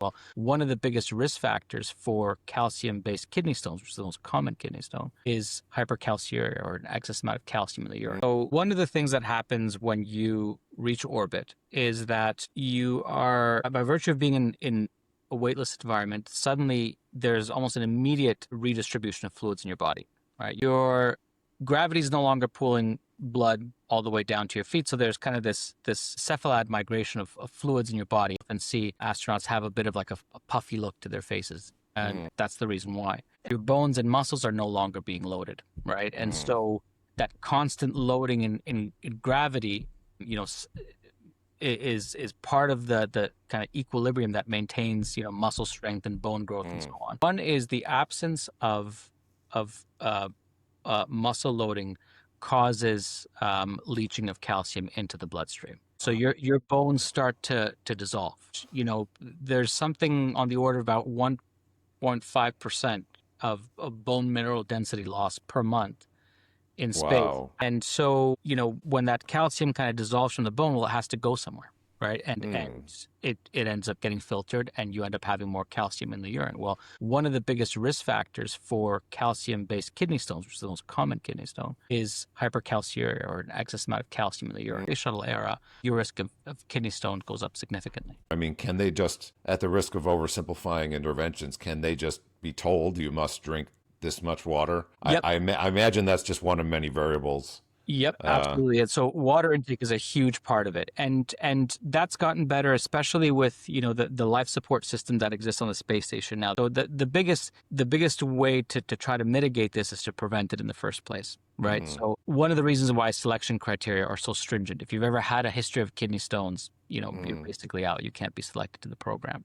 Well, one of the biggest risk factors for calcium-based kidney stones, which is the most common kidney stone, is hypercalciuria, or an excess amount of calcium in the urine. So one of the things that happens when you reach orbit is that you are, by virtue of being in a weightless environment, suddenly there's almost an immediate redistribution of fluids in your body, right? Your gravity is no longer pulling blood all the way down to your feet. So there's kind of this cephalad migration of fluids in your body. And see astronauts have a bit of like a puffy look to their faces. And that's the reason why. Your bones and muscles are no longer being loaded, right? And so that constant loading in gravity, is part of the kind of equilibrium that maintains, muscle strength and bone growth and so on. One is the absence of muscle loading causes leaching of calcium into the bloodstream. So your bones start to dissolve. There's something on the order of about 1.5% of bone mineral density loss per month in space. Wow. And so, when that calcium kind of dissolves from the bone, well, it has to go somewhere, right? And it ends up getting filtered, and you end up having more calcium in the urine. Well, one of the biggest risk factors for calcium-based kidney stones, which is the most common kidney stone, is hypercalciuria, or an excess amount of calcium in the urine. Space shuttle era, your risk of kidney stone goes up significantly. I mean, can they just, at the risk of oversimplifying interventions, can they just be told you must drink this much water? Yep. I imagine that's just one of many variables. Yep, absolutely. And so water intake is a huge part of it. And that's gotten better, especially with, the life support system that exists on the space station now. So the biggest way to try to mitigate this is to prevent it in the first place, right? So one of the reasons why selection criteria are so stringent, if you've ever had a history of kidney stones, you're basically out. You can't be selected to the program.